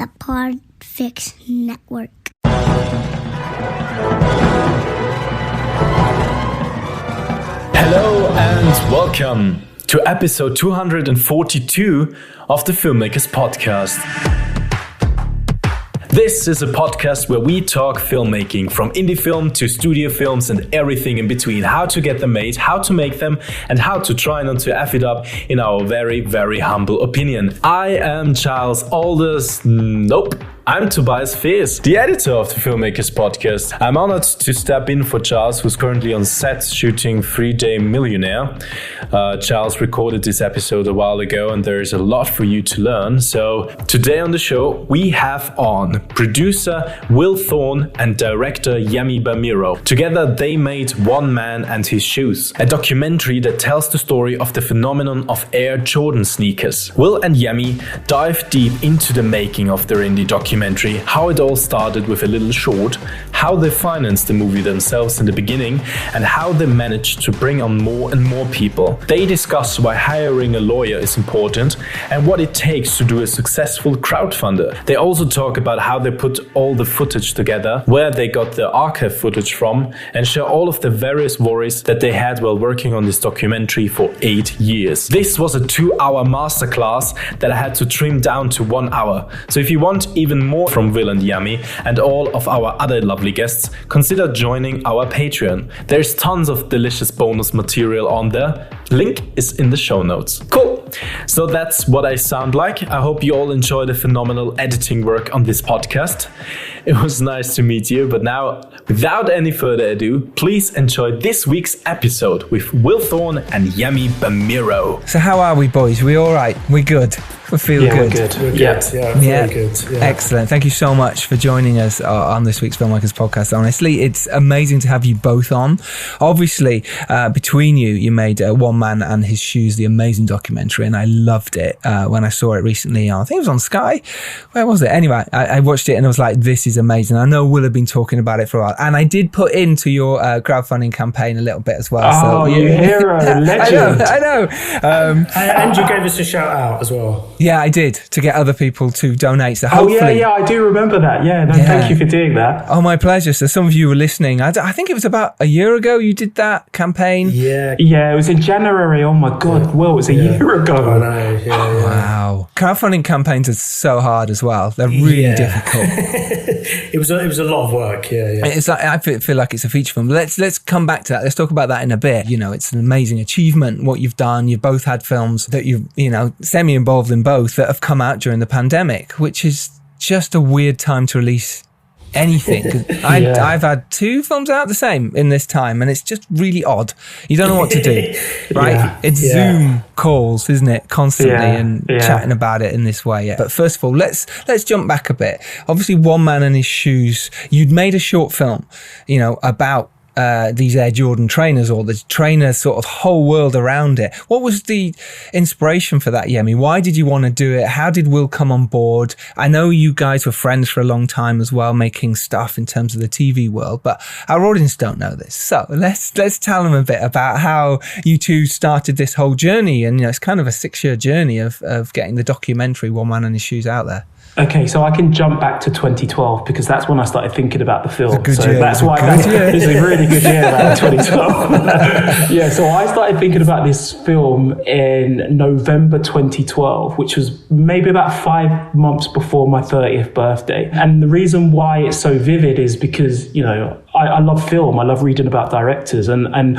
the Podfix Network. Hello and welcome to episode 242 of the Filmmakers Podcast. This is a podcast where we talk filmmaking, from indie film to studio films and everything in between. How to get them made, how to make them, and how to try not to F it up, in our very, very humble opinion. I am Giles Alderson. I'm Tobias Fees, the editor of the Filmmakers Podcast. I'm honored to step in for Giles, who's currently on set shooting 3-Day Millionaire. Giles recorded this episode a while ago, and there is a lot for you to learn. So today on the show, we have on producer Will Thorne and director Yemi Bamiro. Together, they made One Man and His Shoes, a documentary that tells the story of the phenomenon of Air Jordan sneakers. Will and Yemi dive deep into the making of their indie documentary, how it all started with a little short, how they financed the movie themselves in the beginning, and how they managed to bring on more and more people. They discuss why hiring a lawyer is important and what it takes to do a successful crowdfunder. They also talk about how they put all the footage together, where they got the archive footage from, and share all of the various worries that they had while working on this documentary for 8 years. This was a 2-hour masterclass that I had to trim down to 1 hour. So if you want even more from Will and Yemi and all of our other lovely guests, consider joining our Patreon. There's tons of delicious bonus material on there. Link is in the show notes. Cool. So that's what I sound like. I hope you all enjoy the phenomenal editing work on this podcast. It was nice to meet you, but now, without any further ado, please enjoy this week's episode with Will Thorne and Yemi Bamiro. So how are we, boys? We all right? We good? We feel good? We're good. We're good. Yeah, very good. Yeah. Excellent. Thank you so much for joining us on this week's Filmmakers Podcast. Honestly, it's amazing to have you both on. Obviously, between you made One Man and His Shoes, the amazing documentary, and I loved it when I saw it recently. I think it was on Sky. Where was it? Anyway, I watched it and I was like, this is amazing. I know Will had been talking about it for a while, and I did put into your crowdfunding campaign a little bit as well. Oh, you hero, legend. I know. And you gave us a shout out as well. Yeah, I did, to get other people to donate. So hopefully, I do remember that. Thank you for doing that. Oh, my pleasure. So some of you were listening. I think it was about a year ago you did that campaign. Yeah, it was in January. Oh my God, Well, it was a year ago. I know. Yeah. Wow. Crowdfunding campaigns are so hard as well. They're really difficult. It was a lot of work. Yeah. It's like, I feel like it's a feature film. Let's come back to that. Let's talk about that in a bit. You know, it's an amazing achievement what you've done. You've both had films that you've semi-involved in both that have come out during the pandemic, which is just a weird time to release anything. I've had 2 films out the same in this time, and it's just really odd. You don't know what to do, right? It's Zoom calls, isn't it, constantly, and chatting about it in this way. But first of all, let's jump back a bit. Obviously, One Man and His Shoes, you'd made a short film, about these Air Jordan trainers, or the trainer sort of whole world around it. What was the inspiration for that, Yemi? Why did you want to do it? How did Will come on board? I know you guys were friends for a long time as well, making stuff in terms of the TV world, but our audience don't know this. So let's tell them a bit about how you two started this whole journey. And it's kind of a 6-year journey of getting the documentary One Man and His Shoes out there. Okay, so I can jump back to 2012 because that's when I started thinking about the film. It's a really good year, that 2012. So I started thinking about this film in November 2012, which was maybe about 5 months before my 30th birthday. And the reason why it's so vivid is because, I love film. I love reading about directors, and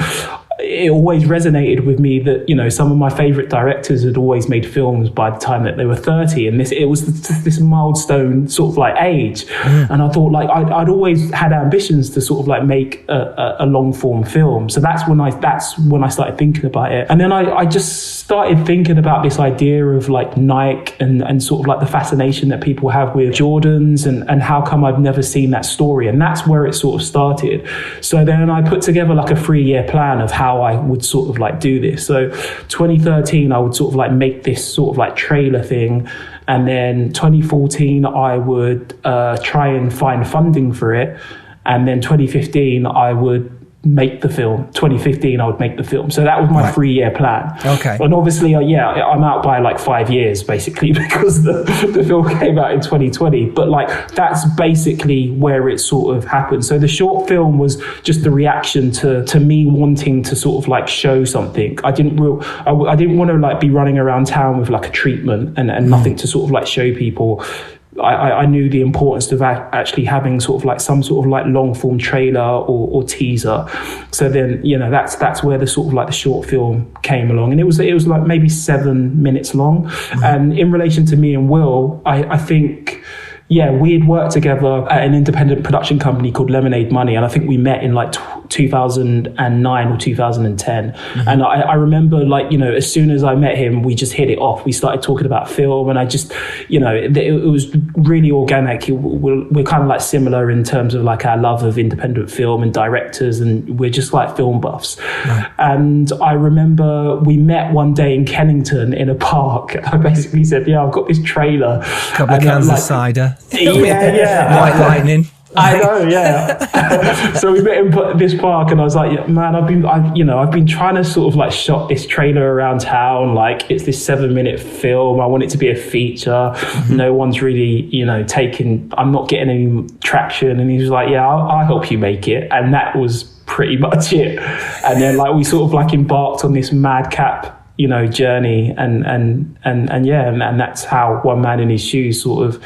it always resonated with me that, some of my favorite directors had always made films by the time that they were 30. And it was this milestone sort of like age. And I thought I'd always had ambitions to sort of like make a long form film. So that's when I started thinking about it. And then I just started thinking about this idea of like Nike and sort of like the fascination that people have with Jordans and how come I've never seen that story. And that's where it sort of started. So then I put together like a 3-year plan of how I would sort of like do this. So 2013, I would sort of like make this sort of like trailer thing. And then 2014, I would try and find funding for it. And then 2015, I would make the film. 2015, I would make the film. So that was my 3-year plan. Okay. And obviously, I'm out by like 5 years, basically, because the film came out in 2020. But like, that's basically where it sort of happened. So the short film was just the reaction to me wanting to sort of like show something. I didn't want to like be running around town with like a treatment and nothing to sort of like show people. I knew the importance of actually having sort of like some sort of like long form trailer or teaser. So then, that's where the sort of like the short film came along, and it was like maybe 7 minutes long. And in relation to me and Will, I think, we had worked together at an independent production company called Lemonade Money, and I think we met in like 2009 or 2010. And I remember, like, as soon as I met him, we just hit it off. We started talking about film, and I just, it was really organic. We're kind of like similar in terms of like our love of independent film and directors, and we're just like film buffs. And I remember we met one day in Kennington in a park. I basically said, I've got this trailer. A couple of cans of cider. Yeah. White lightning. I know, yeah. So we met in this park, and I was like, man, I've been trying to sort of like shot this trailer around town. Like, it's this 7-minute film. I want it to be a feature. No one's really, I'm not getting any traction. And he was like, I'll help you make it. And that was pretty much it. And then like we sort of like embarked on this madcap, journey, and that's how One Man in His Shoes sort of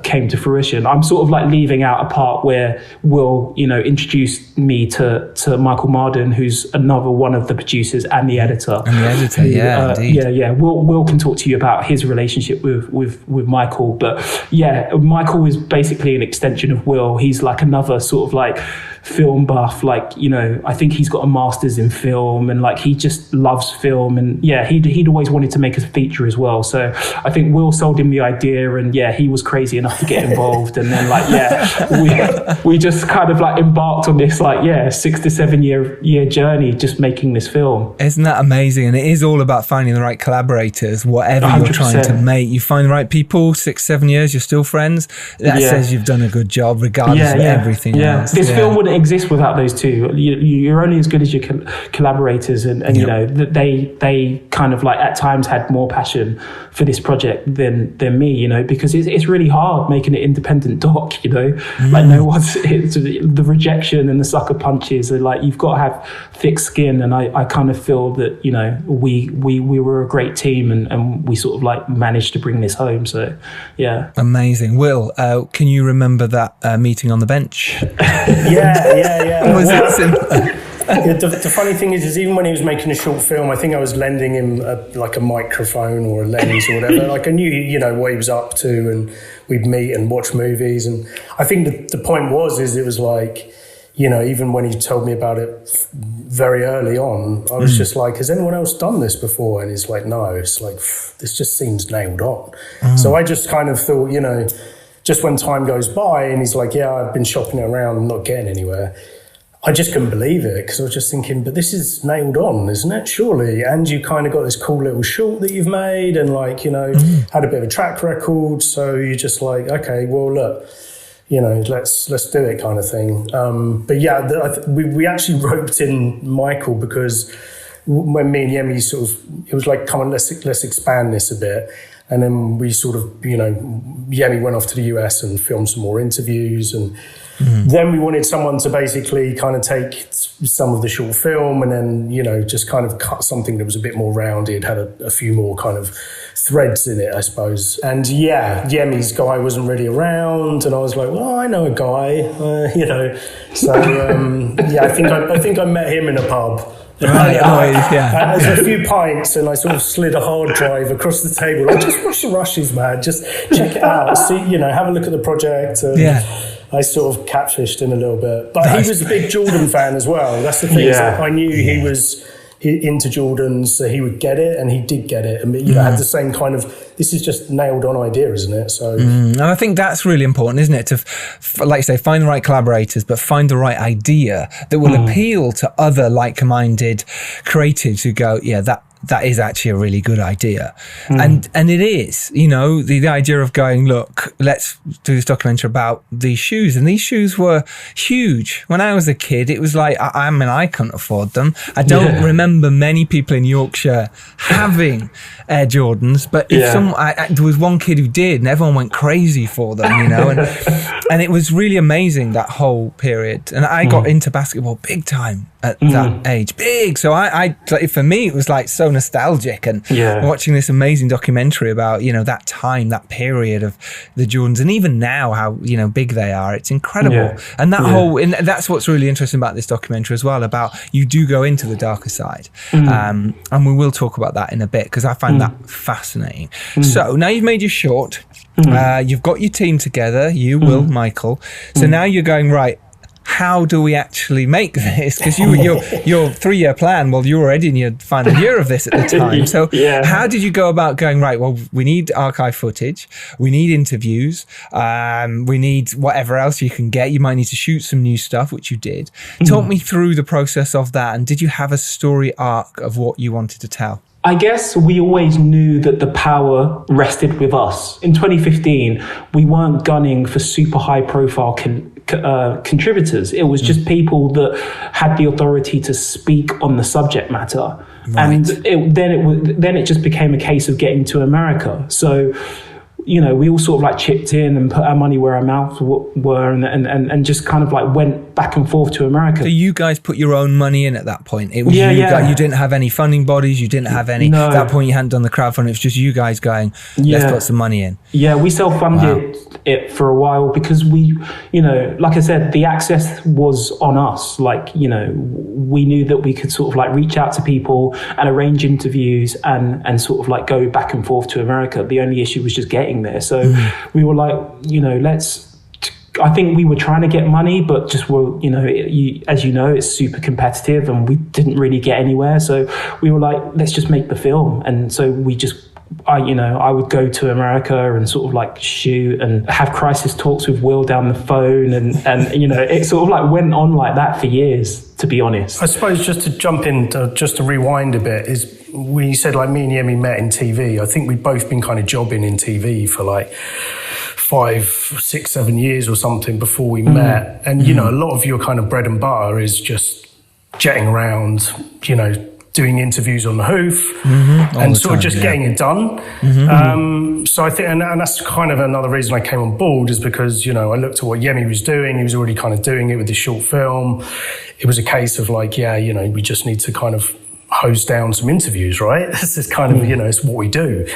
came to fruition. I'm sort of like leaving out a part where Will, introduced me to Michael Marden, who's another one of the producers and the editor. Indeed. Will can talk to you about his relationship with Michael, but Michael is basically an extension of Will. He's like another sort of like film buff, like, I think he's got a master's in film, and like he just loves film, and he'd always wanted to make a feature as well. So I think Will sold him the idea, and he was crazy enough to get involved. And then like we just kind of like embarked on this like 6 to 7 year journey just making this film. Isn't that amazing? And it is all about finding the right collaborators. Whatever 100%. You're trying to make, you find the right people. 6-7 years, you're still friends. That says you've done a good job regardless of everything else. This film wouldn't exist without those two. You're only as good as your collaborators, and they kind of like at times had more passion for this project than me, because it's really hard making an independent doc, like no one's, the rejection and the sucker punches are like, you've got to have thick skin. And I kind of feel that, we were a great team, and we sort of like managed to bring this home. So amazing. Will, can you remember that meeting on the bench? Yeah. Was it similar? The funny thing is even when he was making a short film, I think I was lending him a microphone or a lens or whatever. Like I knew, what he was up to, and we'd meet and watch movies. And I think the point it was like, even when he told me about it very early on, I was just like, has anyone else done this before? And he's like, no. It's like, this just seems nailed on. So I just kind of thought, just when time goes by and he's like, I've been shopping it around, I'm not getting anywhere. I just couldn't believe it, because I was just thinking, but this is nailed on, isn't it? Surely. And you kind of got this cool little short that you've made, and like, had a bit of a track record. So you're just like, okay, well, look, let's do it kind of thing. But we actually roped in Michael, because when me and Yemi it was like, come on, let's expand this a bit. And then we sort of, Yemi went off to the US and filmed some more interviews, and then we wanted someone to basically kind of take some of the short film and then, just kind of cut something that was a bit more rounded, had a few more kind of threads in it, I suppose. And Yemi's guy wasn't really around, and I was like, well, I know a guy, So I think I met him in a pub. There's a few pints, and I sort of slid a hard drive across the table. Like, just watch the rushes, man. Just check it out. See, have a look at the project. I sort of catfished him a little bit, but he was a big Jordan fan as well. That's the thing. So I knew he was into Jordans, so he would get it, and he did get it, and had the same kind of, this is just nailed on idea, isn't it? So and I think that's really important, isn't it, to like you say, find the right collaborators, but find the right idea that will appeal to other like-minded creatives who go, that is actually a really good idea. And it is, you know, the idea of going, look, let's do this documentary about these shoes. And these shoes were huge. When I was a kid, it was like, I mean, I couldn't afford them. I don't remember many people in Yorkshire having Air Jordans, but if there was one kid who did, and everyone went crazy for them, you know, and it was really amazing, that whole period. And I got into basketball big time at that age, big. So I for me, it was like so nostalgic, and watching this amazing documentary about, you know, that time, that period of the Jordans, and even now how, you know, big they are. It's incredible. And that whole, and that's what's really interesting about this documentary as well, about you do go into the darker side. And we will talk about that in a bit, because I find that fascinating. So now you've made your short, you've got your team together, you, Will, Michael. So now you're going, right, how do we actually make this? Because your 3-year plan, well, you were already in your final year of this at the time. So how did you go about going, right, well, we need archive footage, we need interviews, we need whatever else you can get. You might need to shoot some new stuff, which you did. Talk me through the process of that. And did you have a story arc of what you wanted to tell? I guess we always knew that the power rested with us. In 2015, we weren't gunning for super high profile contributors. It was just people that had the authority to speak on the subject matter. Right. And then it just became a case of getting to America. So, you know, we all sort of like chipped in and put our money where our mouths were, and just kind of like went back and forth to America. So you guys put your own money in at that point? It was you didn't have any funding bodies, you didn't have any, at that point you hadn't done the crowdfunding, it was just you guys going, let's put some money in. Yeah, we self-funded it for a while, because we, you know, like I said, the access was on us. Like, you know, we knew that we could sort of like reach out to people and arrange interviews and sort of like go back and forth to America. The only issue was just getting there. So we were like, you know, I think we were trying to get money, but just were, you know, as you know, it's super competitive and we didn't really get anywhere. So we were like, let's just make the film. And so I would go to America and sort of like shoot and have crisis talks with Will down the phone. And you know, it sort of like went on like that for years, to be honest. I suppose just to jump in, just to rewind a bit, is when you said like me and Yemi met in TV, I think we'd both been kind of jobbing in TV for like 5, 6, 7 years or something before we met. And, you know, a lot of your kind of bread and butter is just jetting around, you know, doing interviews on the hoof and sort of just getting it done. So I think, and that's kind of another reason I came on board, is because, you know, I looked at what Yemi was doing. He was already kind of doing it with his short film. It was a case of like, you know, we just need to kind of hose down some interviews, right? This is kind of, you know, it's what we do.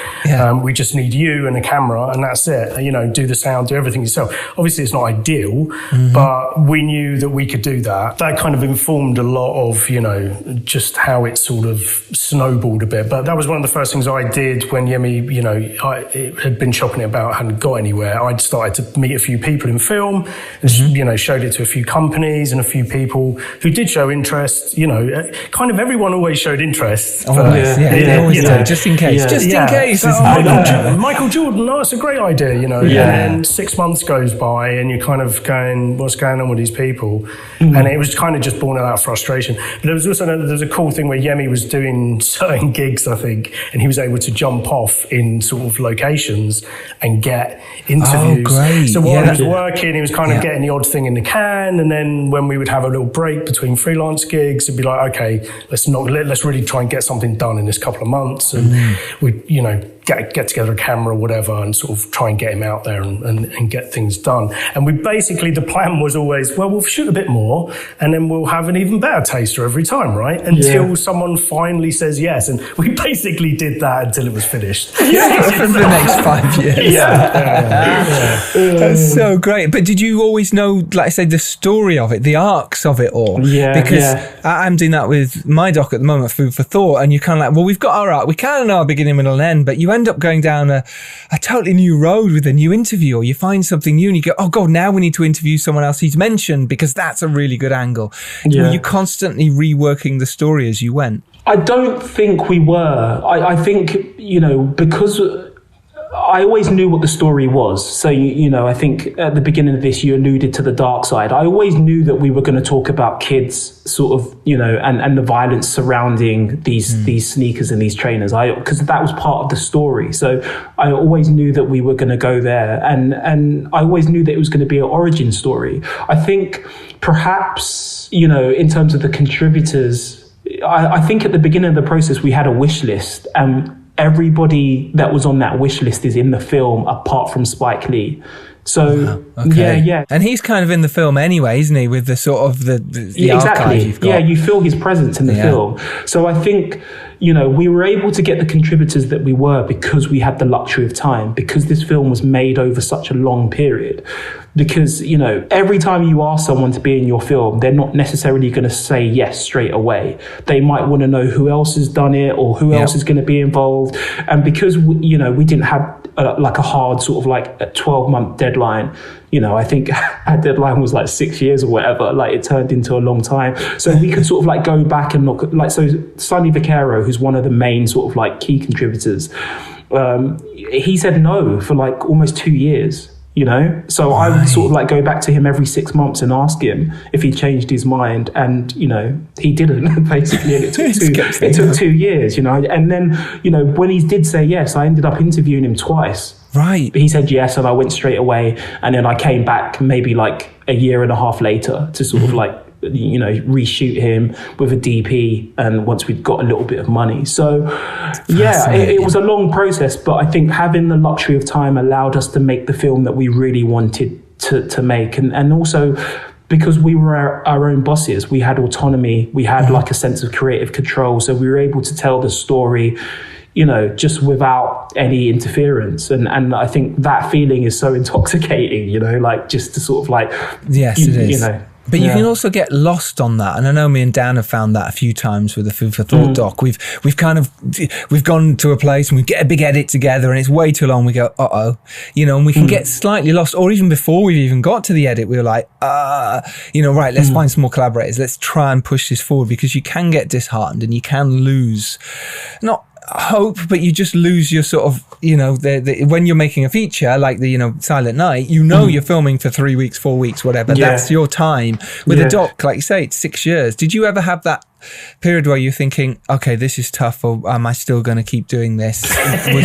We just need you and a camera, and that's it. You know, do the sound, do everything yourself. Obviously, it's not ideal, but we knew that we could do that. That kind of informed a lot of, you know, just how it sort of snowballed a bit. But that was one of the first things I did when Yemi, you know, I had been shopping it about, hadn't got anywhere. I'd started to meet a few people in film, and, you know, showed it to a few companies and a few people who did show interest. You know, kind of everyone always showed interest. Just in case. In case. Michael Jordan, that's a great idea, you know. And then 6 months goes by and you're kind of going, what's going on with these people? And it was kind of just born out of frustration. But there was also a cool thing where Yemi was doing certain gigs, I think, and he was able to jump off in sort of locations and get interviews. Oh, great. So while he was working, he was kind of getting the odd thing in the can, and then when we would have a little break between freelance gigs, it'd be like, okay, let's really try and get something done in this couple of months, and we, you know, get together a camera or whatever and sort of try and get him out there and get things done. And we basically, the plan was always, well, we'll shoot a bit more and then we'll have an even better taster every time, right? Until someone finally says yes. And we basically did that until it was finished. For the next 5 years. That's so great. But did you always know, like I say, the story of it, the arcs of it all? Because I'm doing that with my doc at the moment, Food for Thought, and you're kind of like, well, we've got our arc, we kind of know our beginning, middle and end, but you end up going down a totally new road with a new interview, or you find something new and you go, oh God, now we need to interview someone else he's mentioned because that's a really good angle. Were you constantly reworking the story as you went? I don't think we were. I think, you know, because I always knew what the story was. So, you know, I think at the beginning of this, you alluded to the dark side. I always knew that we were going to talk about kids sort of, you know, and the violence surrounding these sneakers and these trainers. Because that was part of the story. So I always knew that we were going to go there. And I always knew that it was going to be an origin story. I think perhaps, you know, in terms of the contributors, I think at the beginning of the process, we had a wish list, and everybody that was on that wish list is in the film apart from Spike Lee. So, yeah. And he's kind of in the film anyway, isn't he? With the sort of the archive you've got. Yeah, you feel his presence in the film. So I think, you know, we were able to get the contributors that we were because we had the luxury of time, because this film was made over such a long period. Because, you know, every time you ask someone to be in your film, they're not necessarily going to say yes straight away. They might want to know who else has done it or who else is going to be involved. And because, you know, we didn't have like a hard sort of like a 12-month deadline, you know, I think our deadline was like 6 years or whatever. Like it turned into a long time. So we could sort of like go back and look at, like, so Sonny Vaccaro, who's one of the main sort of like key contributors, he said no for like almost 2 years. You know, so I would sort of like go back to him every 6 months and ask him if he changed his mind, and you know he didn't basically. And it took 2 years, you know, and then you know when he did say yes, I ended up interviewing him twice. Right. He said yes, and I went straight away, and then I came back maybe like a year and a half later to sort of like, you know, reshoot him with a DP, and once we'd got a little bit of money. So yeah, it was a long process, but I think having the luxury of time allowed us to make the film that we really wanted to make. And also because we were our own bosses, we had autonomy, we had like a sense of creative control. So we were able to tell the story, you know, just without any interference. And I think that feeling is so intoxicating, you know, like just to sort of like, yes, it is. You know, but you can also get lost on that, and I know me and Dan have found that a few times with the Food for Thought doc. We've gone to a place and we get a big edit together, and it's way too long. We go, you know, and we can get slightly lost, or even before we've even got to the edit, we were like, you know, right, let's find some more collaborators. Let's try and push this forward, because you can get disheartened and you can lose, not hope, but you just lose your sort of, you know, when you're making a feature like the, you know, Silent Night, you know, you're filming for 3 weeks, 4 weeks, whatever. That's your time. With a doc, like you say, it's 6 years. Did you ever have that period where you're thinking, okay, this is tough, or am I still going to keep doing this? No,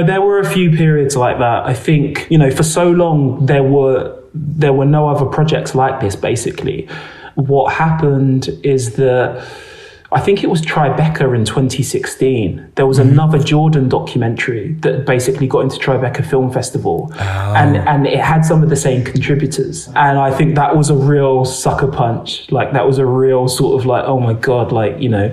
there were a few periods like that. I think, you know, for so long there were no other projects like this. Basically, what happened is that I think it was Tribeca in 2016. There was another Jordan documentary that basically got into Tribeca Film Festival, and it had some of the same contributors. And I think that was a real sucker punch. Like that was a real sort of like, oh my God, like, you know,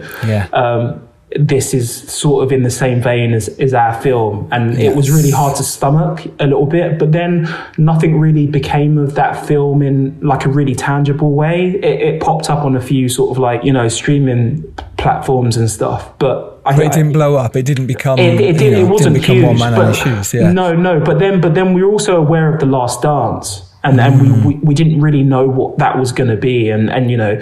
this is sort of in the same vein as our film. And it was really hard to stomach a little bit, but then nothing really became of that film in like a really tangible way. It popped up on a few sort of like, you know, streaming platforms and stuff, but it didn't blow up. It didn't become, it wasn't become huge, one man on his shoes. No, but then we were also aware of The Last Dance, and we didn't really know what that was going to be. And, you know,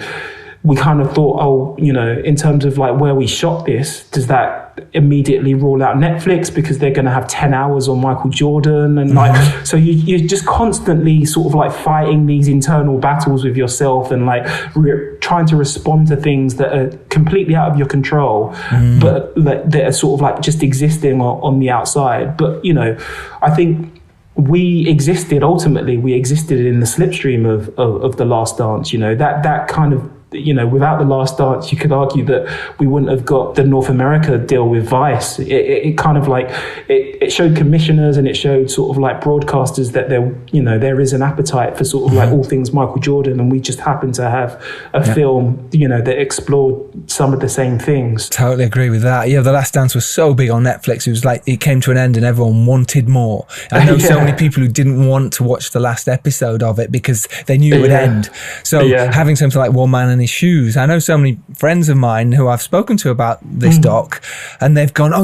we kind of thought, oh, you know, in terms of like where we shot this, does that immediately rule out Netflix because they're going to have 10 hours on Michael Jordan? And like, so you're just constantly sort of like fighting these internal battles with yourself, and like trying to respond to things that are completely out of your control, but that are sort of like just existing on the outside. But, you know, I think we existed in the slipstream of The Last Dance, you know, that kind of, you know, without The Last Dance, you could argue that we wouldn't have got the North America deal with Vice. It kind of like, it showed commissioners, and it showed sort of like broadcasters that there is an appetite for sort of like all things Michael Jordan, and we just happened to have a film, you know, that explored some of the same things. Totally agree with that. Yeah, The Last Dance was so big on Netflix. It was like it came to an end and everyone wanted more. I know so many people who didn't want to watch the last episode of it because they knew it would end. So having something like One Man in His Shoes, I know so many friends of mine who I've spoken to about this doc, and they've gone, I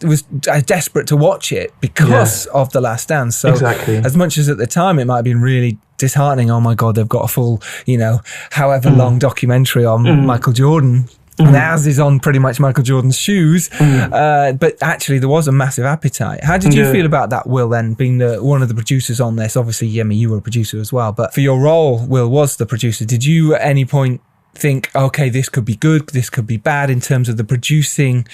was desperate to watch it because of The Last Dance. So as much as at the time it might have been really disheartening, oh my God, they've got a full, you know, however long documentary on Michael Jordan, And as is on pretty much Michael Jordan's shoes, but actually there was a massive appetite. How did you feel about that, Will, then, being one of the producers on this? Obviously, Yemi, you were a producer as well, but for your role, Will was the producer. Did you at any point think, okay, this could be good, this could be bad, in terms of the producing,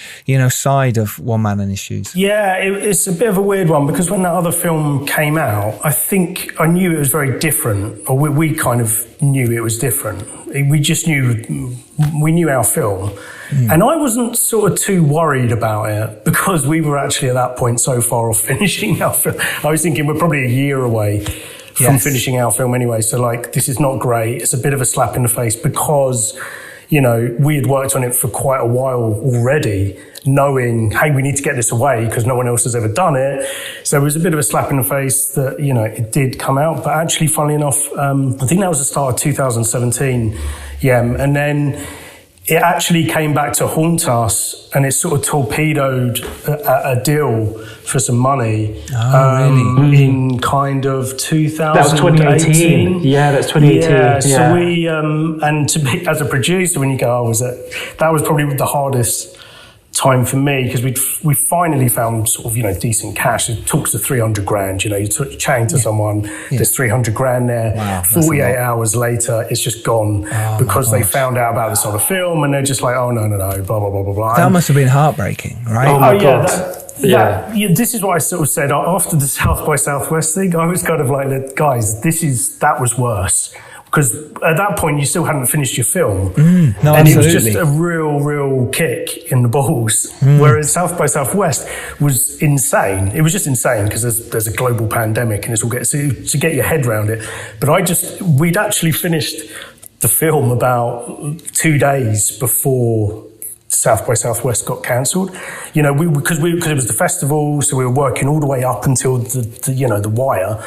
side of One Man and His Shoes? Yeah, it's a bit of a weird one, because when that other film came out, I think I knew it was very different, or we kind of knew it was different. We just we knew our film. And I wasn't sort of too worried about it, because we were actually at that point so far off finishing our film. I was thinking we're probably a year away from finishing our film anyway. So this is not great. It's a bit of a slap in the face, because, we had worked on it for quite a while already, knowing, hey, we need to get this away because no one else has ever done it. So it was a bit of a slap in the face that, it did come out. But actually, funnily enough, I think that was the start of 2017, and then it actually came back to haunt us, and it sort of torpedoed a deal for some money. Really? In kind of 2018. That was 2018. Yeah, that's 2018. Yeah, so we, and to be, as a producer, when you go, that was probably the hardest time for me, because we finally found sort of, decent cash. It talks to 300 grand, you're chatting to someone, there's 300 grand there. Wow, 48 hours later, it's just gone, because they found out about this other film, and they're just like, oh, no, blah, blah, blah, blah, blah. That must have been heartbreaking, right? Oh my God. Yeah, this is what I sort of said after the South by Southwest thing. I was kind of like, guys, that was worse. Because at that point, you still hadn't finished your film. No, and absolutely. it was just a real kick in the balls. Whereas South by Southwest was insane. It was just insane, because there's a global pandemic, and it's all to get your head around it. But we'd actually finished the film about 2 days before South by Southwest got cancelled. Because it was the festival, so we were working all the way up until the wire.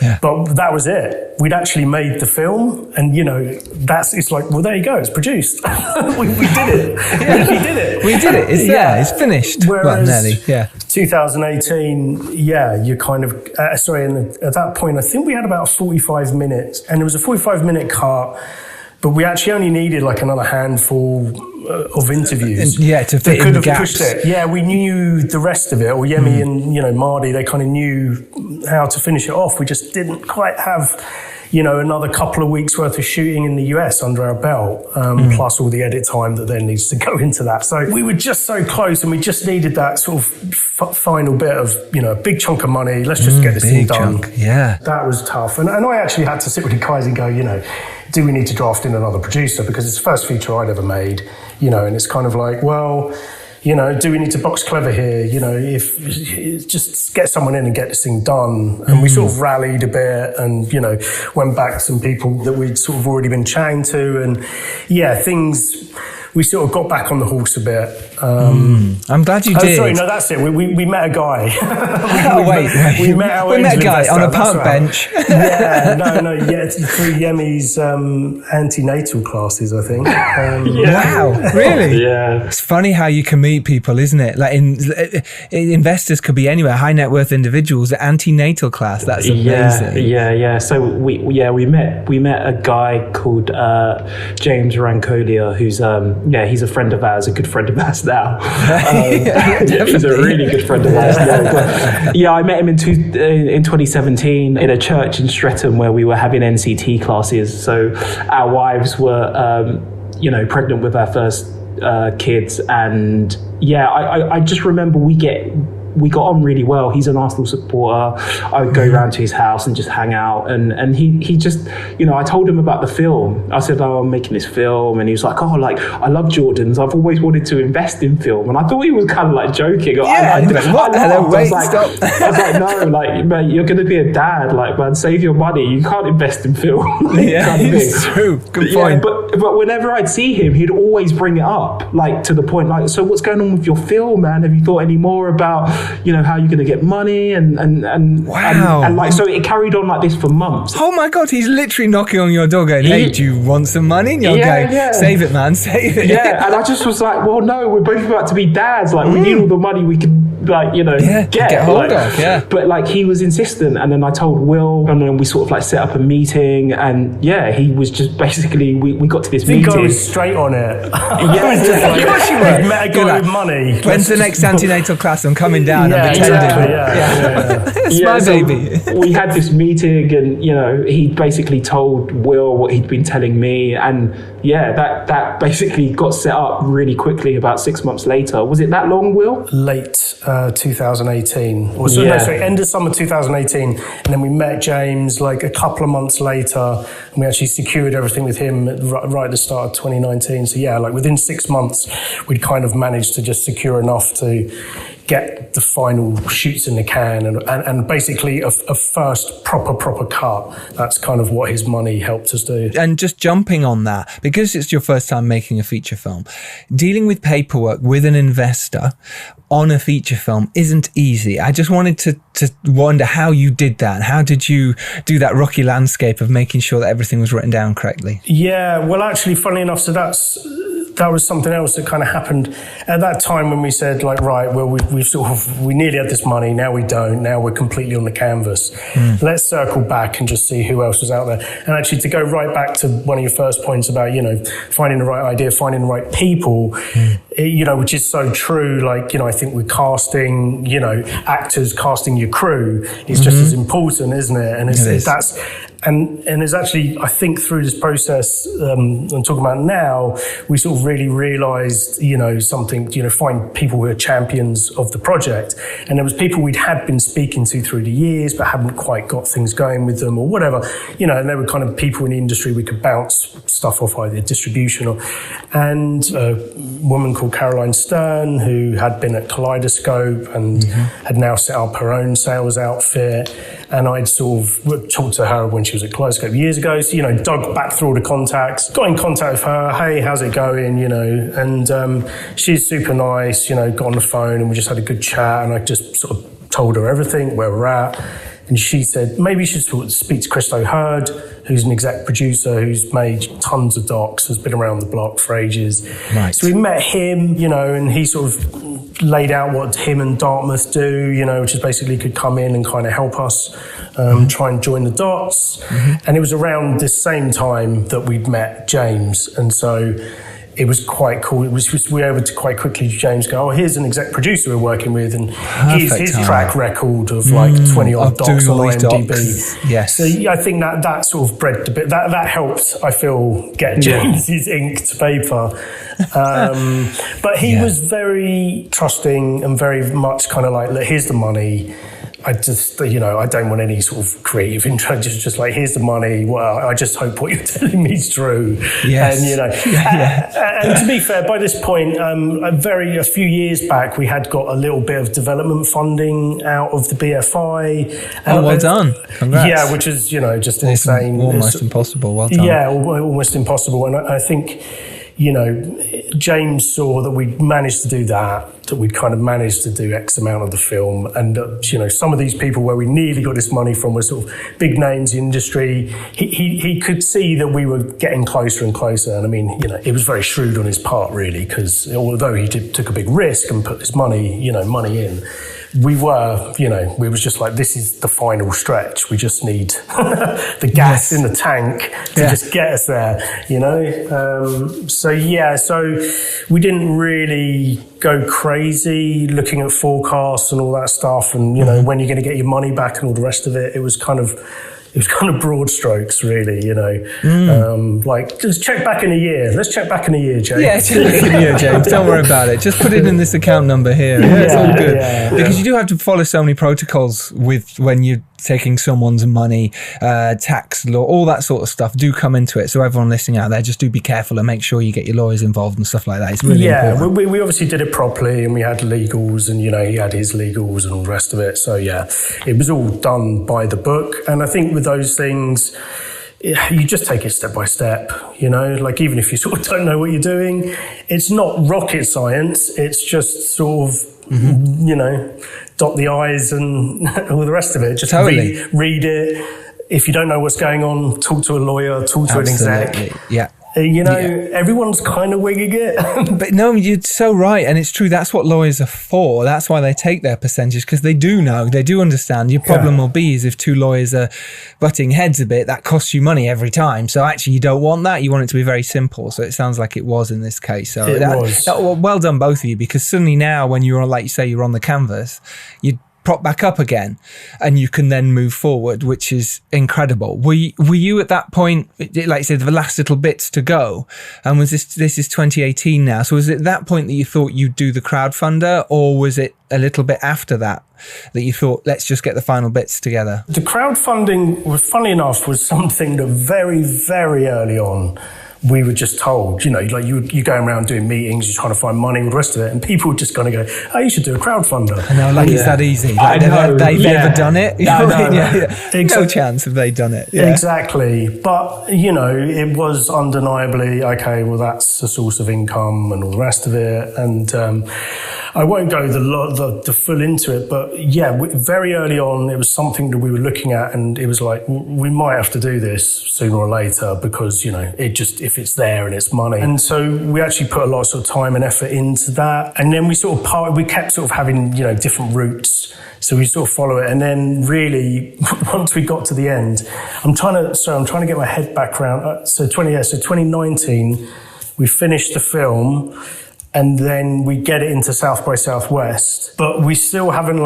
Yeah. But that was it. We'd actually made the film, and it's like, well, there you go, it's produced. we did it. We did it. We did it. It's there. It's finished. Whereas nearly. Yeah. 2018, you kind of and at that point, I think we had about 45 minutes, and it was a 45-minute cut. But we actually only needed another handful of interviews. To fit in the gaps. Pushed it. Yeah, we knew the rest of it. Or Yemi and Marty, they kind of knew how to finish it off. We just didn't quite have, another couple of weeks worth of shooting in the US under our belt, plus all the edit time that then needs to go into that. So we were just so close, and we just needed that sort of final bit of, a big chunk of money. Let's just get this thing done. Chunk. Yeah. That was tough. And I actually had to sit with the guys and go, do we need to draft in another producer? Because it's the first feature I'd ever made, and it's kind of like, well, do we need to box clever here? If just get someone in and get this thing done. And we sort of rallied a bit, and, went back to some people that we'd sort of already been chatting to. And we sort of got back on the horse a bit. I'm glad you did. Sorry, no, that's it. We met a guy. We met a guy on a park bench. Through Yemi's antenatal classes, I think. Wow, really? Yeah. It's funny how you can meet people, isn't it? Investors could be anywhere, high net worth individuals, antenatal class. That's amazing. Yeah. So we met a guy called James Rancolia, who's he's a friend of ours, a good friend of ours now. He's a really good friend of ours. I met him in 2017 in a church in Streatham where we were having NCT classes. So our wives were, pregnant with our first kids, and I just remember we got on really well. He's an Arsenal supporter. I would go round to his house and just hang out. And he just, I told him about the film. I said, I'm making this film. And he was like, I love Jordans. I've always wanted to invest in film. And I thought he was kind of joking. Stop. I was like, no, man, you're going to be a dad. Man, save your money. You can't invest in film. It's true. Good point. But whenever I'd see him, he'd always bring it up, to the point, so what's going on with your film, man? Have you thought any more about, how you're going to get money and wow. And so it carried on like this for months. Oh my God, he's literally knocking on your door going, hey, do you want some money? And you're going, save it, man, save it. Yeah, and I just was like, well, no, we're both about to be dads. We need all the money we can like, you know, get hold of. Yeah. But like, he was insistent, and then I told Will, and then we sort of like set up a meeting, and he was just basically, we got to this meeting. I was straight on it. Yeah, met a guy with money. When's the next antenatal class? I'm coming down. I'm attending. It's my baby. We had this meeting, and you know, he basically told Will what he'd been telling me, and that basically got set up really quickly. About 6 months later, was it that long, Will? Late 2018, or sorry, end of summer 2018, and then we met James like a couple of months later, and we actually secured everything with him right at the start of 2019. So like within 6 months, we'd kind of managed to just secure enough to get the final shoots in the can and basically a first proper cut. That's kind of what his money helped us do. And just jumping on that, because it's your first time making a feature film, dealing with paperwork with an investor on a feature film isn't easy. I just wanted to wonder how you did that. How did you do that rocky landscape of making sure that everything was written down correctly? Yeah, well, actually, funnily enough, so that was something else that kind of happened at that time when we said, like, right, well, we nearly had this money, now we don't, now we're completely on the canvas. Let's circle back and just see who else was out there. And actually, to go right back to one of your first points about, you know, finding the right idea, finding the right people, you know, which is so true. Like, you know, I think with casting, you know, actors, casting your crew is just as important, isn't it? And and it's actually, I think through this process I'm talking about now, we sort of really realised, you know, something, you know, find people who are champions of the project. And there was people had been speaking to through the years, but hadn't quite got things going with them or whatever, you know, and they were kind of people in the industry we could bounce stuff off, either distribution or, and a woman called Caroline Stern, who had been at Kaleidoscope and had now set up her own sales outfit. And I'd sort of talked to her when she was at Kaleidoscope years ago. So, you know, dug back through all the contacts, got in contact with her. Hey, how's it going? You know, and she's super nice, you know, got on the phone and we just had a good chat. And I just sort of told her everything, where we're at. And she said, maybe you should speak to Christo Hurd, who's an exec producer who's made tons of docs, has been around the block for ages. Right. So we met him, you know, and he sort of laid out what him and Dartmouth do, you know, which is basically could come in and kind of help us try and join the dots. And it was around this same time that we'd met James. And so it was quite cool. We were able to quite quickly, James, go, oh, here's an exec producer we're working with, and his track record of like 20 odd docs on IMDb. Yes. So I think that sort of bred a bit. That helped, I feel, get James's ink to paper. But he was very trusting and very much kind of like, look, here's the money. I just, you know, I don't want any sort of creative intro. Just like, here's the money. Well, I just hope what you're telling me is true. Yes. And, you know, and to be fair, by this point, a few years back, we had got a little bit of development funding out of the BFI. Well done. Congrats. Yeah, which is, you know, just insane. Almost impossible. Well done. Yeah, almost impossible. And I think, you know, James saw that we'd managed to do that we'd kind of managed to do X amount of the film. And, you know, some of these people where we nearly got this money from were sort of big names in the industry. He could see that we were getting closer and closer. And I mean, you know, it was very shrewd on his part, really, because although he took a big risk and put his money in, we was just like, this is the final stretch. We just need the gas in the tank to just get us there, you know? So we didn't really go crazy looking at forecasts and all that stuff. And, you know, when you're going to get your money back and all the rest of it, it was kind of broad strokes, really, you know. Like, let's check back in a year. Let's check back in a year, James. Yeah, check back in a year, James. Don't worry about it. Just put it in this account number here. It's all good. Because you do have to follow so many protocols with when you're taking someone's money, tax law, all that sort of stuff do come into it. So everyone listening out there, just do be careful and make sure you get your lawyers involved and stuff like that. It's really important. We obviously did it properly, and we had legals, and, you know, he had his legals and all the rest of it. So yeah, it was all done by the book. And I think with those things, you just take it step by step, you know, like even if you sort of don't know what you're doing, it's not rocket science. It's just sort of, you know, dot the I's and all the rest of it. Just read it. If you don't know what's going on, talk to a lawyer, talk to an exec. Yeah. everyone's kind of winging it. But no, you're so right. And it's true. That's what lawyers are for. That's why they take their percentage, because they do know, they do understand. Your problem will be is if two lawyers are butting heads a bit, that costs you money every time. So actually you don't want that. You want it to be very simple. So it sounds like it was in this case. So well done, both of you, because suddenly now when you're, like you say, you're on the canvas, you prop back up again and you can then move forward, which is incredible. Were you at that point, like you said, the last little bits to go, and was this is 2018 now, so was it at that point that you thought you'd do the crowdfunder, or was it a little bit after that you thought, let's just get the final bits together? The crowdfunding, funny enough, was something that very, very early on we were just told, like you're going around doing meetings, you're trying to find money, all the rest of it, and people were just going to go, oh, you should do a crowdfunder. I know, like it's that easy. Like they've never done it. No chance have they done it. Yeah. Exactly. But, it was undeniably, okay, well, that's a source of income and all the rest of it. And I won't go the full into it, but very early on, it was something that we were looking at, and it was like, we might have to do this sooner or later because, if it's there and it's money. And so we actually put a lot of sort of time and effort into that. And then we we kept sort of having, different routes. So we sort of follow it. And then really, once we got to the end, I'm trying to get my head back around. So 2019, we finished the film, and then we get it into South by Southwest, but we still haven't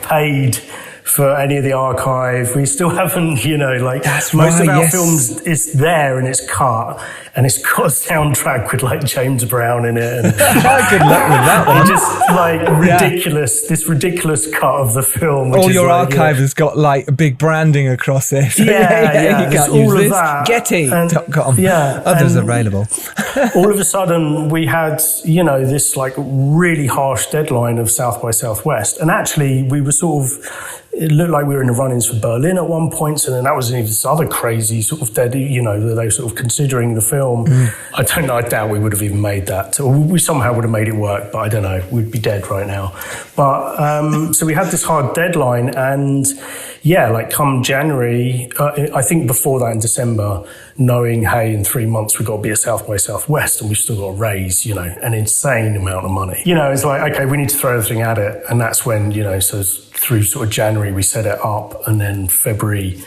paid for any of the archive. We still haven't, That's most of our yes. films, it's there and it's cut, and it's got a soundtrack with James Brown in it. And good luck with that one. Just this ridiculous cut of the film. All your archive has got big branding across it. Yeah. You can't all use of this. that. Getty.com. Yeah. Others available. All of a sudden we had, this really harsh deadline of South by Southwest. And actually we were it looked like we were in the run-ins for Berlin at one point, so then that was even this other crazy sort of dead, they were sort of considering the film. I don't know, I doubt we would have even made that. We somehow would have made it work, but I don't know, we'd be dead right now. But, so we had this hard deadline, and come January, I think before that in December, knowing, hey, in 3 months we've got to be at South by Southwest and we've still got to raise, an insane amount of money. It's like, okay, we need to throw everything at it. And that's when, so through sort of January we set it up, and then February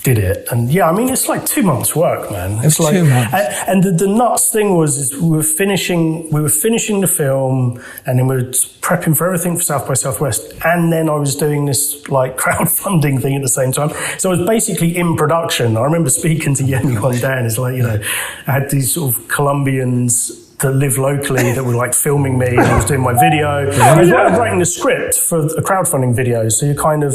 did it. And it's 2 months work, man. It's 2 months. And the nuts thing was we were finishing the film, and then we were prepping for everything for South by Southwest, and then I was doing this crowdfunding thing at the same time. So I was basically in production. I remember speaking to Yemi one day, and it's I had these sort of Colombians that live locally that were filming me, and I was doing my video. I was writing the script for a crowdfunding video, so you kind of,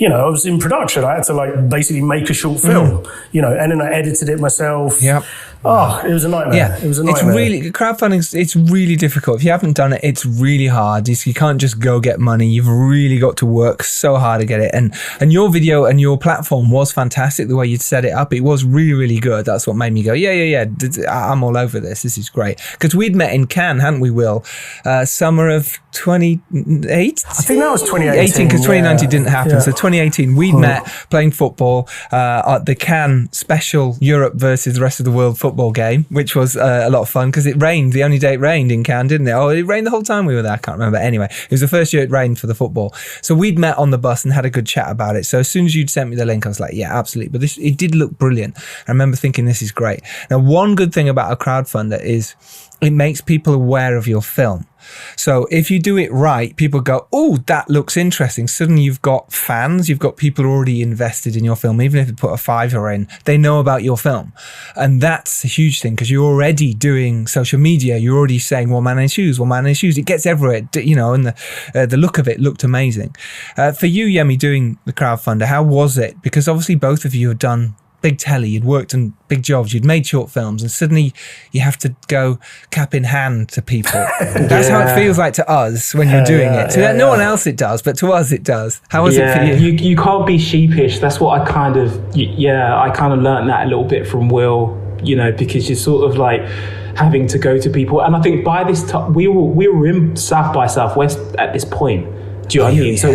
I was in production. I had to basically make a short film, and then I edited it myself. Yep. Oh, it was a nightmare. Yeah, it was a nightmare. Crowdfunding, it's really difficult. If you haven't done it, it's really hard. You can't just go get money. You've really got to work so hard to get it. And your video and your platform was fantastic. The way you'd set it up, it was really, really good. That's what made me go, yeah, I'm all over this. This is great. Because we'd met in Cannes, hadn't we, Will? Summer of 28? I think that was 2018. Because 2019 didn't happen. Yeah. So 2018, we'd met playing football at the Cannes special Europe versus the rest of the world football game, which was a lot of fun because it rained. The only day it rained in Cannes, didn't it? Oh, it rained the whole time we were there. I can't remember. Anyway, it was the first year it rained for the football. So we'd met on the bus and had a good chat about it. So as soon as you'd sent me the link, I was like, yeah, absolutely. But it did look brilliant. I remember thinking, this is great. Now, one good thing about a crowdfunder is it makes people aware of your film. So if you do it right, people go, oh, that looks interesting. Suddenly you've got fans, you've got people already invested in your film. Even if they put a $5 in, they know about your film. And that's a huge thing because you're already doing social media. You're already saying, one man in shoes, one man in shoes. It gets everywhere, and the look of it looked amazing. For you, Yemi, doing the crowdfunder, how was it? Because obviously both of you have done big telly, you'd worked on big jobs, you'd made short films, and suddenly you have to go cap in hand to people. That's how it feels like to us when you're doing it. To no one else it does, but to us it does. How was it for you? You can't be sheepish. That's what I kind of learned that a little bit from Will, because you're sort of having to go to people. And I think by this time, we were in South by Southwest at this point. Do you know what I mean? So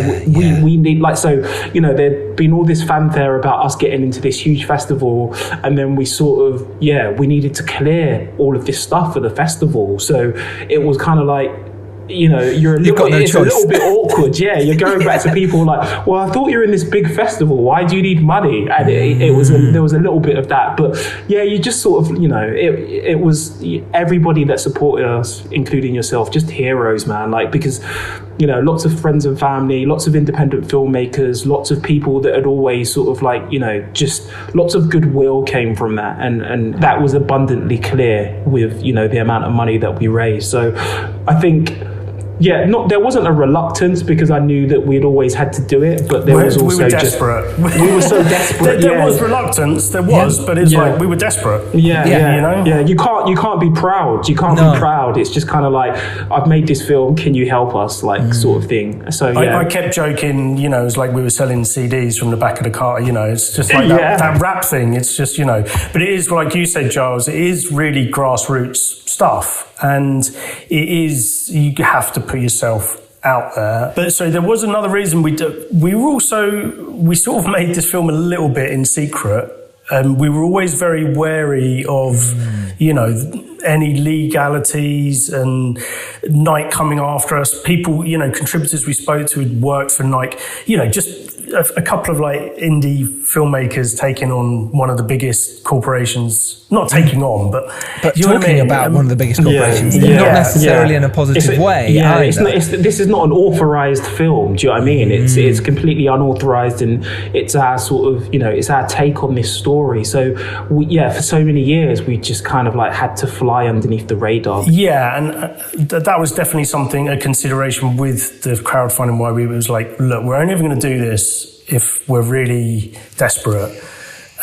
we need, like, so, you know, there'd been all this fanfare about us getting into this huge festival, and then we sort of, we needed to clear all of this stuff for the festival. So it was kind of like, you know, it's a little bit awkward. Yeah, you're going back to people like, well, I thought you were in this big festival. Why do you need money? And there was a little bit of that. But yeah, you just sort of, you know, it was everybody that supported us, including yourself, just heroes, man. Like, because, you know, lots of friends and family, lots of independent filmmakers, lots of people that had always sort of like, you know, just lots of goodwill came from that. And that was abundantly clear with, you know, the amount of money that we raised. So I think, there wasn't a reluctance, because I knew that we'd always had to do it, but there was also we were desperate. We were so desperate. There was reluctance, but it's like we were desperate. You know? You can't be proud. You can't be proud. It's just kind of like, I've made this film, can you help us? Like, sort of thing. So I kept joking, you know, it was like we were selling CDs from the back of the car, you know, it's just like that rap thing. It's just, you know, but it is, like you said, Giles, it is really grassroots stuff. And it is, you have to put yourself out there. But so there was another reason we sort of made this film a little bit in secret. We were always very wary of, you know, any legalities and Nike coming after us. People, you know, contributors we spoke to who'd worked for Nike, you know, just a couple of like indie filmmakers taking on one of the biggest corporations, not taking on, but talking about one of the biggest corporations, not necessarily in a positive way. Yeah, this is not an authorized film. Do you know what I mean? It's completely unauthorized, and it's our sort of, you know, it's our take on this story. So for so many years we just kind of like had to fly underneath the radar. Yeah, and that was definitely a consideration with the crowdfunding, why we was like, look, we're only ever going to do this if we're really desperate.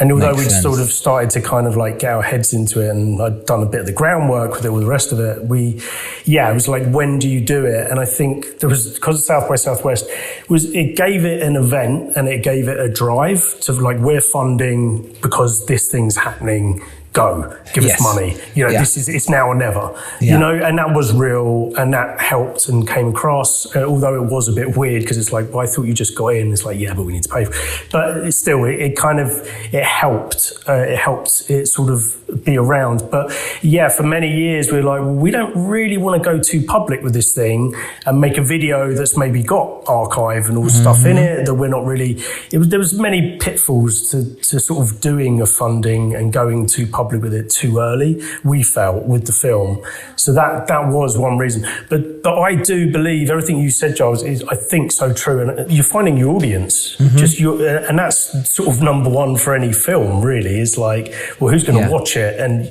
And although we'd sort of started to kind of like get our heads into it, and I'd done a bit of the groundwork with it, all the rest of it, it was like, when do you do it? And I think there was, because of South by Southwest, it gave it an event and it gave it a drive to like, we're funding because this thing's happening. Go, give us money. You know, it's now or never. You know, and that was real, and that helped and came across. Although it was a bit weird, because it's like, well, I thought you just got in. It's like, yeah, but we need to pay for it. But it helped. It helped it sort of be around. But yeah, for many years we were like, well, we don't really want to go too public with this thing and make a video that's maybe got archive and all stuff in it that we're not really. There was many pitfalls to sort of doing a funding and going too public with it too early, we felt, with the film. So that was one reason. But I do believe everything you said, Giles, is, I think, so true. And you're finding your audience, and that's sort of number one for any film, really, is like, well, who's going to watch it? And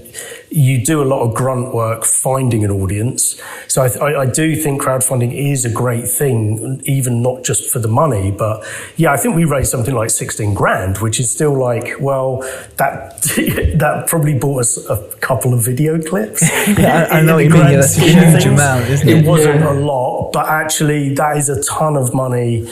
you do a lot of grunt work finding an audience. So I do think crowdfunding is a great thing, even not just for the money, but I think we raised something like 16 grand, which is still like, well, that probably bought us a couple of video clips. I know what you mean. That's a huge amount, isn't it? It wasn't a lot, but actually that is a ton of money,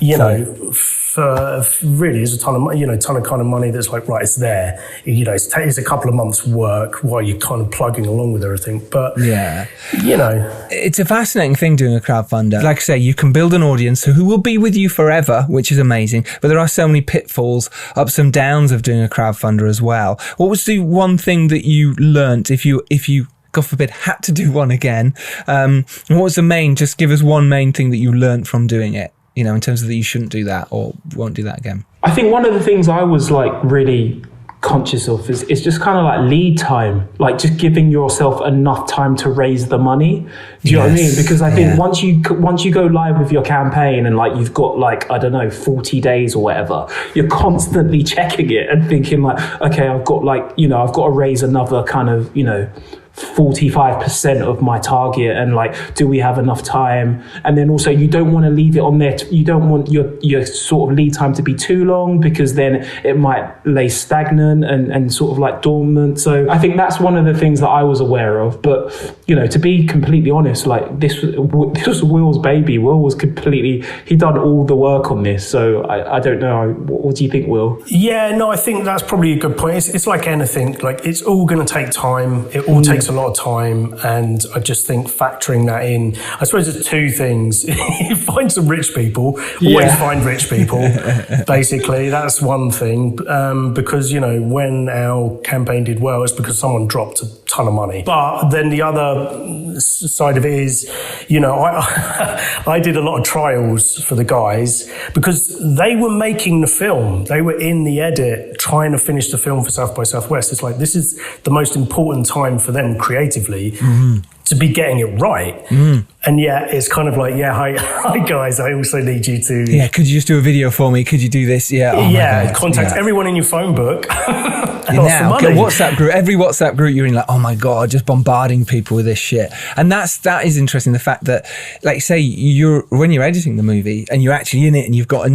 you know, for really is a ton of money, you know, ton of kind of money that's like, right, it's there. You know, it's a couple of months' work while you're kind of plugging along with everything. But, you know. It's a fascinating thing doing a crowdfunder. Like I say, you can build an audience who will be with you forever, which is amazing. But there are so many pitfalls, ups and downs of doing a crowdfunder as well. What was the one thing that you learnt if you God forbid, had to do one again? What was the main, just give us one main thing that you learnt from doing it, you know, in terms of that you shouldn't do that or won't do that again? I think one of the things I was like really conscious of is just kind of like lead time, like just giving yourself enough time to raise the money. Do you know what I mean? Because I think once you go live with your campaign and like you've got like, I don't know, 40 days or whatever, you're constantly checking it and thinking like, okay, I've got to raise another kind of, you know, 45% of my target, and like, do we have enough time? And then also you don't want to leave it on there. You don't want your sort of lead time to be too long, because then it might lay stagnant and sort of like dormant. So I think that's one of the things that I was aware of. But to be completely honest, like this was Will's baby. Will was completely, he done all the work on this. So I don't know. What do you think, Will? Yeah, no, I think that's probably a good point. It's like anything, like it's all going to take time. It all takes a lot of time. And I just think factoring that in, I suppose there's two things. You find some rich people, always find rich people, basically. That's one thing. Because, when our campaign did well, it's because someone dropped a ton of money. But then the other side of it is, I did a lot of trials for the guys because they were making the film. They were in the edit trying to finish the film for South by Southwest. It's like, this is the most important time for them creatively to be getting it right. And yet it's kind of like, hi guys, I also need you to... Yeah, could you just do a video for me? Could you do this? Yeah. Oh yeah, contact everyone in your phone book. Now, WhatsApp group, every WhatsApp group you're in, like, oh my God, just bombarding people with this shit. And that is interesting. The fact that, like, say when you're editing the movie and you're actually in it and you've got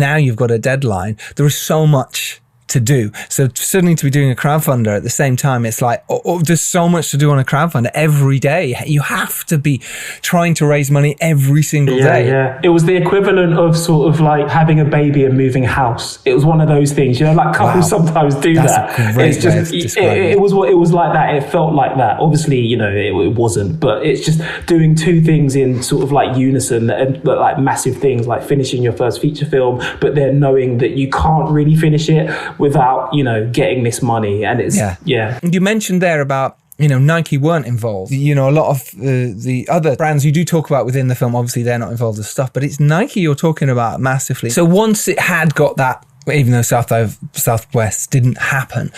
a deadline, there is so much to do. So suddenly to be doing a crowdfunder at the same time, it's like, there's so much to do on a crowdfunder every day. You have to be trying to raise money every single day. Yeah, it was the equivalent of sort of like having a baby and moving house. It was one of those things, like couples sometimes do that. It's just, it was like that. It felt like that. Obviously, it wasn't, but it's just doing two things in sort of like unison, and like massive things, like finishing your first feature film, but then knowing that you can't really finish it without, getting this money. And it's, You mentioned there about, Nike weren't involved. A lot of the other brands you do talk about within the film, obviously they're not involved with stuff, but it's Nike you're talking about massively. So once it had got that, even though South by Southwest didn't happen,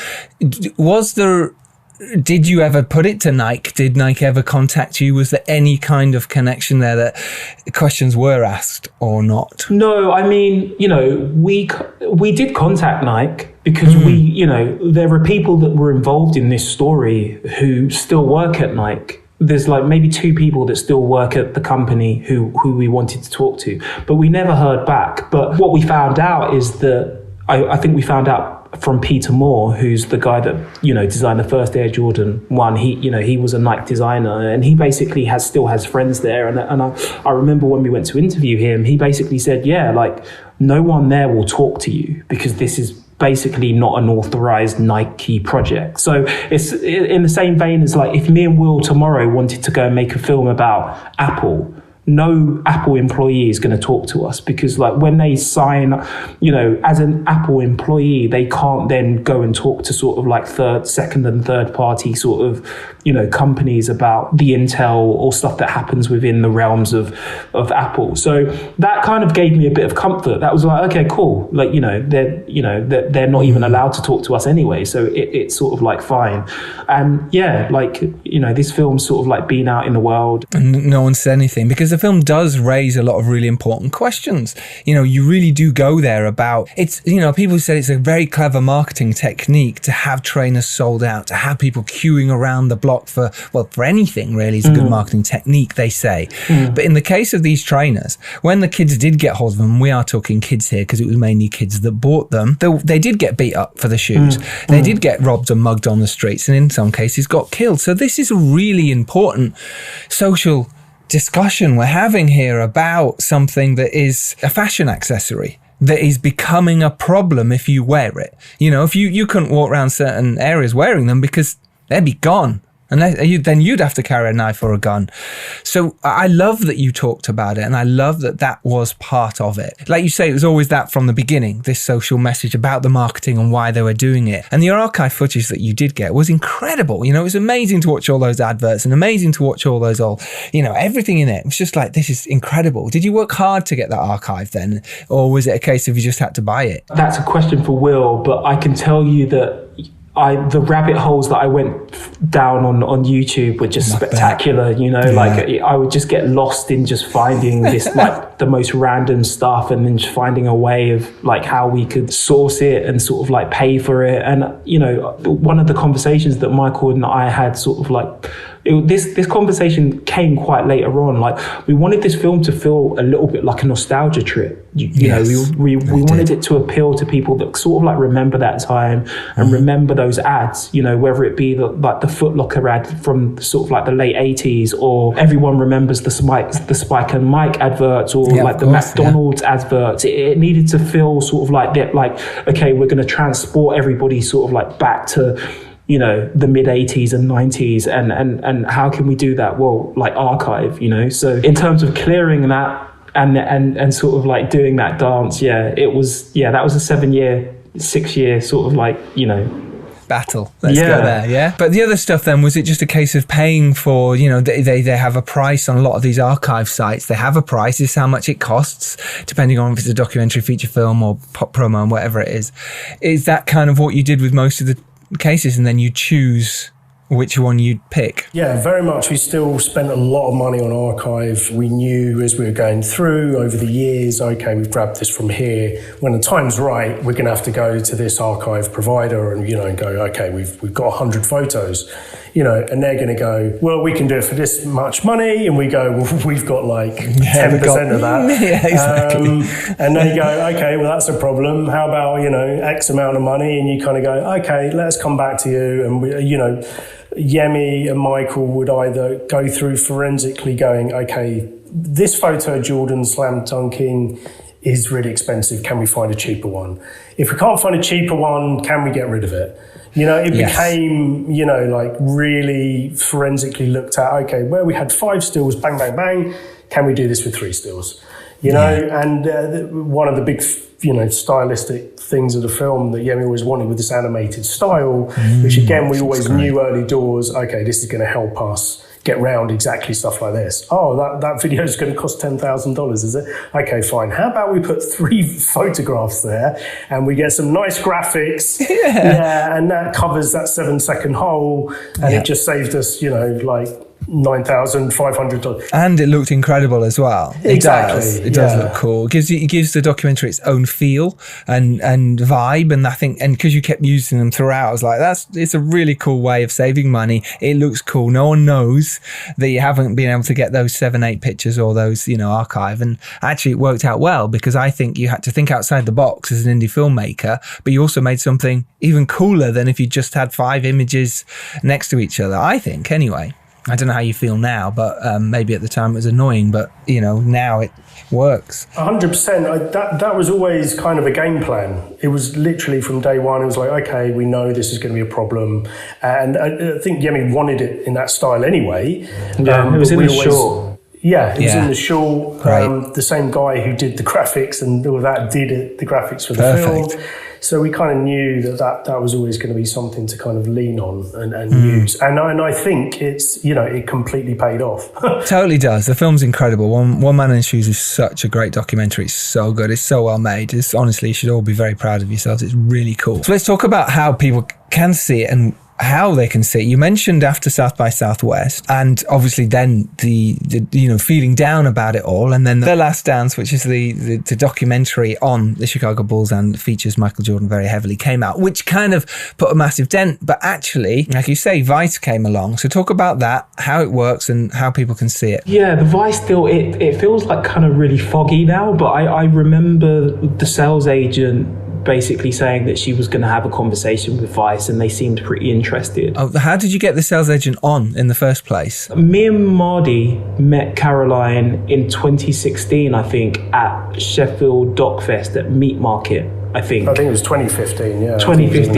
did you ever put it to Nike? Did Nike ever contact you? Was there any kind of connection there that questions were asked or not? No, I mean, we did contact Nike because there are people that were involved in this story who still work at Nike. There's like maybe two people that still work at the company who we wanted to talk to, but we never heard back. But what we found out is that I think we found out from Peter Moore, who's the guy that designed the first Air Jordan 1. He was a Nike designer, and he basically still has friends there. And I remember when we went to interview him, he basically said, no one there will talk to you because this is basically not an authorized Nike project. So it's in the same vein as like if me and Will tomorrow wanted to go and make a film about Apple, no Apple employee is going to talk to us because like when they sign, as an Apple employee, they can't then go and talk to sort of like second and third party sort of, companies about the intel or stuff that happens within the realms of Apple. So that kind of gave me a bit of comfort. That was like, okay, cool. Like, they're not even allowed to talk to us anyway. So it's sort of like fine. And this film's sort of like been out in the world. And no one said anything because the film does raise a lot of really important questions. You really do go there about it's, people said it's a very clever marketing technique to have trainers sold out, to have people queuing around the block for anything really is a good marketing technique, they say. But in the case of these trainers, when the kids did get hold of them, we are talking kids here because it was mainly kids that bought them, they did get beat up for the shoes. They did get robbed and mugged on the streets and in some cases got killed. So this is a really important social discussion we're having here about something that is a fashion accessory that is becoming a problem if you wear it. If you couldn't walk around certain areas wearing them because they'd be gone. And then you'd have to carry a knife or a gun. So I love that you talked about it, and I love that was part of it. Like you say, it was always that from the beginning, this social message about the marketing and why they were doing it. And the archive footage that you did get was incredible. It was amazing to watch all those adverts and amazing to watch all those everything in it. It was just like, this is incredible. Did you work hard to get that archive then? Or was it a case of you just had to buy it? That's a question for Will, but I can tell you that the rabbit holes that I went down on YouTube were just spectacular, I would just get lost in just finding this like the most random stuff and then just finding a way of like how we could source it and sort of like pay for it. And, one of the conversations that Michael and I had sort of like, this conversation came quite later on. Like, we wanted this film to feel a little bit like a nostalgia trip. You know, we wanted it to appeal to people that sort of like remember that time and remember those ads, you know, whether it be like the Foot Locker ad from sort of like the late 80s, or everyone remembers the Spike and Mike adverts, or like the McDonald's adverts. It needed to feel sort of like that, like, okay, we're going to transport everybody sort of like back to, you know, the mid 80s and 90s, and how can we do that? Well, like archive, you know. So in terms of clearing that and sort of like doing that dance, that was a 6 year sort of like, you know, battle. Let's go there. Yeah. But the other stuff then, was it just a case of paying for, you know, they have a price on a lot of these archive sites. They have a price. This is how much it costs, depending on if it's a documentary, feature film, or pop promo, and whatever it is. Is that kind of what you did with most of the cases, and then you choose which one you'd pick? Yeah, very much. We still spent a lot of money on archive. We knew as we were going through over the years, okay, we've grabbed this from here. When the time's right, we're going to have to go to this archive provider and, you know, and go, okay, we've got 100 photos, you know, and they're going to go, well, we can do it for this much money. And we go, well, we've got like 10% of that. Yeah, exactly. And they go, okay, well, that's a problem. How about, you know, X amount of money? And you kind of go, okay, let's come back to you. And, we, you know, Yemi and Michael would either go through forensically going, okay, this photo Jordan slam dunking is really expensive. Can we find a cheaper one? If we can't find a cheaper one, can we get rid of it? You know, it became, you know, like really forensically looked at, okay, where we had 5 stills, bang, bang, bang, can we do this with 3 stills? You know, and one of the big, you know, stylistic things of the film that Yemi always wanted with this animated style, which again, we always knew early doors, okay, this is going to help us get round exactly stuff like this. Oh, that video is going to cost $10,000, is it? Okay, fine. How about we put 3 photographs there and we get some nice graphics? And that covers that 7-second hole, and it just saved us, you know, like $9,500. And it looked incredible as well. Exactly. It does look cool. It gives the documentary its own feel and vibe, and I think, and because you kept using them throughout, I was like, it's a really cool way of saving money. It looks cool. No one knows that you haven't been able to get those 7-8 pictures or those, you know, archive. And actually it worked out well, because I think you had to think outside the box as an indie filmmaker, but you also made something even cooler than if you just had 5 images next to each other, I think, anyway. I don't know how you feel now, but maybe at the time it was annoying, but, you know, now it works. 100%. That was always kind of a game plan. It was literally from day one, it was like, okay, we know this is going to be a problem. And I think Yemi wanted it in that style anyway. It was in the short. Yeah, it was in the short. The same guy who did the graphics and all that did the graphics for the film. So we kind of knew that was always going to be something to kind of lean on and use. And I think it's, you know, it completely paid off. Totally does. The film's incredible. One Man in the Shoes is such a great documentary. It's so good. It's so well made. Honestly, you should all be very proud of yourselves. It's really cool. So let's talk about how people can see it and how they can see it. You mentioned after South by Southwest, and obviously then the you know, feeling down about it all, and then The Last Dance, which is the documentary on the Chicago Bulls and features Michael Jordan very heavily, came out, which kind of put a massive dent. But actually, like you say, Vice came along. So talk about that, how it works and how people can see it. Yeah, the Vice still, it feels like kind of really foggy now, but I remember the sales agent basically saying that she was going to have a conversation with Vice, and they seemed pretty interested. Oh, how did you get the sales agent on in the first place? Me and Mardy met Caroline in 2016, I think, at Sheffield Dockfest at Meat Market. I think it was 2015, yeah. 2015,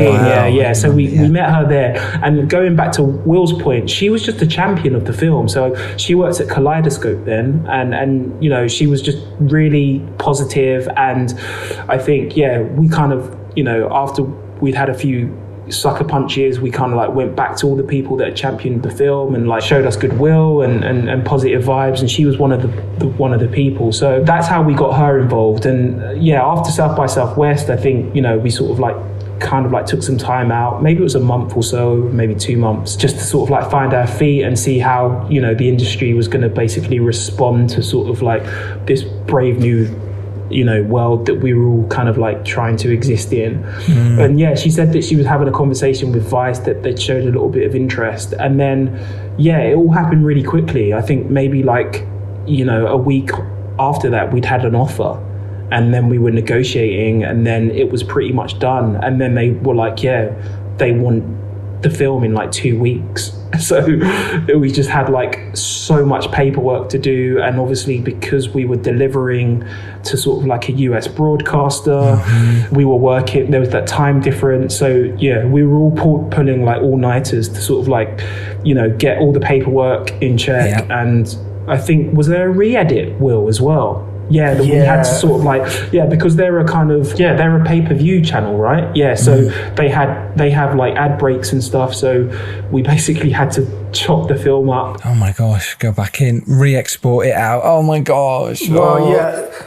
yeah. So we met her there. And going back to Will's point, she was just a champion of the film. So she works at Kaleidoscope then, and you know, she was just really positive. And I think, we kind of, you know, after we'd had a few sucker punches, we kind of like went back to all the people that had championed the film and like showed us goodwill and positive vibes, and she was one of the people. So that's how we got her involved. And after South by Southwest, I think, you know, we sort of like kind of like took some time out, maybe it was a month or so, maybe 2 months, just to sort of like find our feet and see how, you know, the industry was going to basically respond to sort of like this brave new, you know, world that we were all kind of like trying to exist in. And she said that she was having a conversation with Vice, that showed a little bit of interest. And then it all happened really quickly. I think maybe like, a week after that, we'd had an offer, and then we were negotiating, and then it was pretty much done. And then they were like, they want the film in like 2 weeks. So we just had like so much paperwork to do, and obviously because we were delivering to sort of like a US broadcaster, we were working, there was that time difference. So we were all pulling like all-nighters to sort of like, get all the paperwork in check. And I think, was there a re-edit, Will, as well? We had to sort of like, because they're a kind of, they're a pay-per-view channel, right? So they have like ad breaks and stuff. So we basically had to chop the film up. Oh my gosh, go back in, re-export it out. Oh my gosh.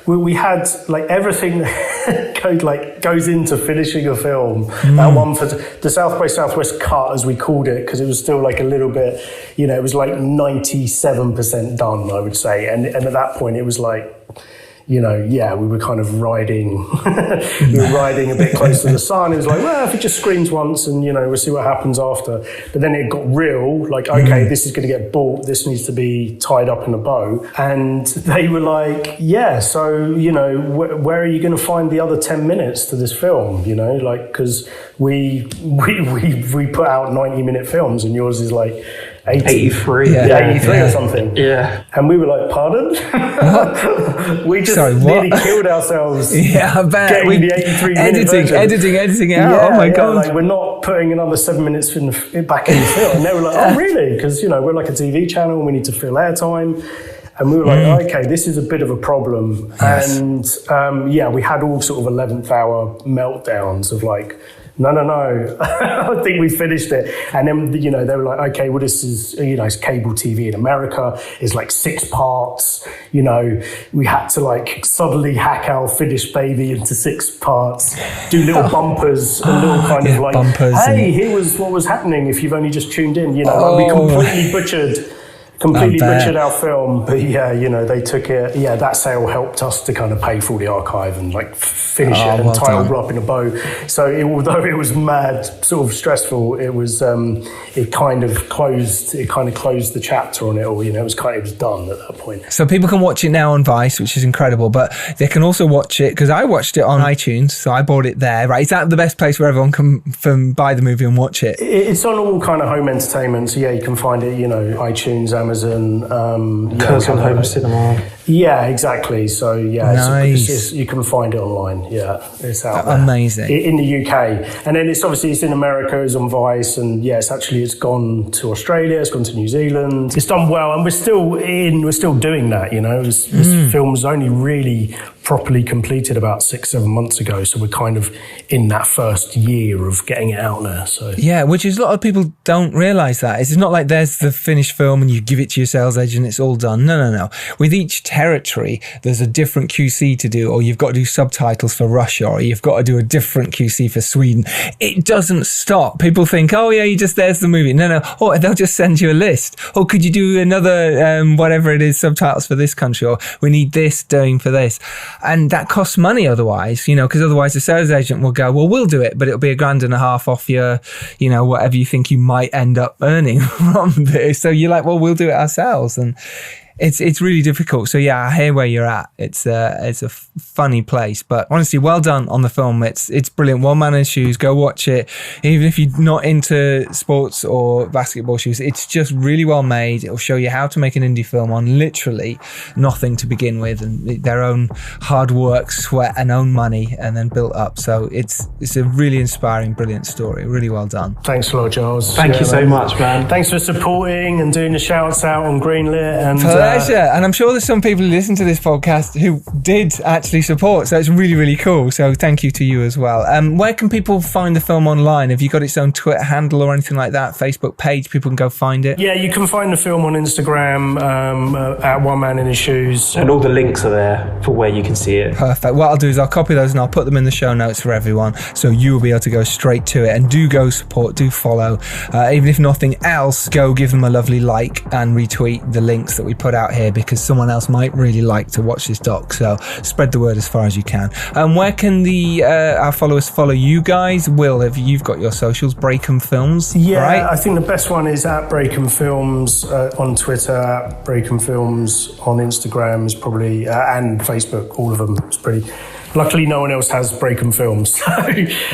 We had like everything that goes into finishing a film. That one for the South by Southwest cut, as we called it, because it was still like a little bit, it was like 97% done, I would say. And at that point it was like, we were kind of riding, a bit close to the sun. It was like, well, if it just screens once and, we'll see what happens after. But then it got real, like, okay, this is going to get bought. This needs to be tied up in a bow. And they were like, so, where are you going to find the other 10 minutes to this film? Because we put out 90-minute films and yours is like 83. 83 or something. Yeah. And we were like, pardon? We just nearly killed ourselves. Yeah, I bet. Getting the 83 minute version. Editing it out. Oh my God. Like, we're not putting another 7 minutes back in the film. And they were like, oh, really? Because, we're like a TV channel and we need to fill airtime. And we were like, okay, this is a bit of a problem. Yes. And we had all sort of 11th hour meltdowns of like, no, I think we finished it. And then, they were like, okay, well, this is, it's cable TV in America. It's like 6 parts. We had to like suddenly hack our finished baby into 6 parts, do little bumpers and little kind of like, hey, here was what was happening if you've only just tuned in. We completely butchered our film, but they took it. That sale helped us to kind of pay for the archive and like finish it and tie it all up in a bow. So although it was mad, sort of stressful, it was it kind of closed the chapter on it all. It was done at that point. So people can watch it now on Vice, which is incredible, but they can also watch it, because I watched it on iTunes, so I bought it there. Right, is that the best place where everyone can buy the movie and watch it? It's on all kind of home entertainment, so you can find it, iTunes, Amazon, Curzon Home Cinema. Yeah, exactly. So nice. you can find it online. Yeah, it's out there. Amazing. In the UK, and then it's in America. It's on Vice, and it's gone to Australia. It's gone to New Zealand. It's done well, and we're still doing that. This film was only really properly completed about 6-7 months ago, so we're kind of in that first year of getting it out there. So which is a lot of people don't realise that. It's not like there's the finished film and you give it to your sales agent, it's all done. No. With each territory, there's a different QC to do, or you've got to do subtitles for Russia, or you've got to do a different QC for Sweden. It doesn't stop. People think, there's the movie. No. Or they'll just send you a list. Or could you do another, whatever it is, subtitles for this country, or we need this doing for this. And that costs money otherwise, because otherwise the sales agent will go, well, we'll do it, but it'll be $1,500 off your, whatever you think you might end up earning from this. So you're like, well, we'll do it ourselves. And it's really difficult. So I hear where you're at. It's a funny place, but honestly, well done on the film. It's brilliant. One Man in His Shoes. Go watch it. Even if you're not into sports or basketball shoes, it's just really well made. It'll show you how to make an indie film on literally nothing to begin with, and their own hard work, sweat, and own money, and then built up. So it's a really inspiring, brilliant story. Really well done. Thanks a lot, Giles. Thank you so much, man. Thanks for supporting and doing the shouts out on Greenlit and. Pleasure. And I'm sure there's some people who listen to this podcast who did actually support, so it's really, really cool. So thank you to you as well. Where can people find the film online? Have you got its own Twitter handle or anything like that? Facebook page, people can go find it? Yeah, you can find the film on Instagram at One Man in His Shoes. And all the links are there for where you can see it. Perfect. What I'll do is I'll copy those and I'll put them in the show notes for everyone, so you will be able to go straight to it. And do go support, do follow. Even if nothing else, go give them a lovely like and retweet the links that we put it out here because someone else might really like to watch this doc. So spread the word as far as you can. Where can our followers follow you guys? Will, you've got your socials, Breakham Films, right? I think the best one is at Breakham Films on Twitter, at Breakham Films on Instagram is probably, and Facebook, all of them. It's pretty... Luckily, no one else has Breakham Films.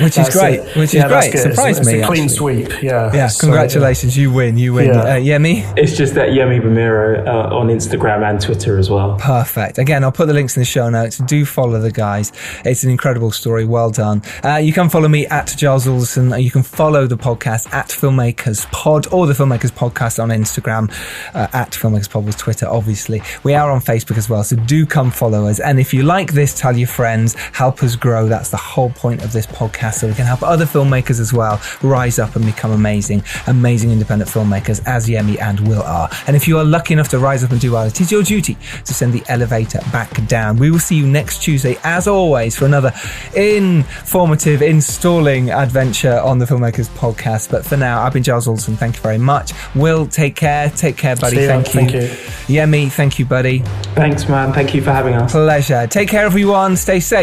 Which is great. Surprised me, it's a clean sweep, yeah. Yeah, congratulations, you win. Yeah. Yemi? It's just that Yemi Bamiro on Instagram and Twitter as well. Perfect. Again, I'll put the links in the show notes. Do follow the guys. It's an incredible story. Well done. You can follow me at Giles Alderson. You can follow the podcast at Filmmakers Pod or the Filmmakers Podcast on Instagram, at Filmmakers Pod with Twitter, obviously. We are on Facebook as well, so do come follow us. And if you like this, tell your friends. Help us grow. That's the whole point of this podcast, so we can help other filmmakers as well rise up and become amazing independent filmmakers, as Yemi and Will are. And if you are lucky enough to rise up and do well, it is your duty to send the elevator back down. We will see you next Tuesday, as always, for another informative, installing adventure on the Filmmakers Podcast. But for now, I've been Giles Alderson. Thank you very much. Will, take care, buddy. Thank you. Yemi, thank you, buddy. Thanks, man. Thank you for having us. Pleasure. Take care, everyone. Stay safe.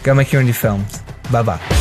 Go make your indie films. Bye-bye.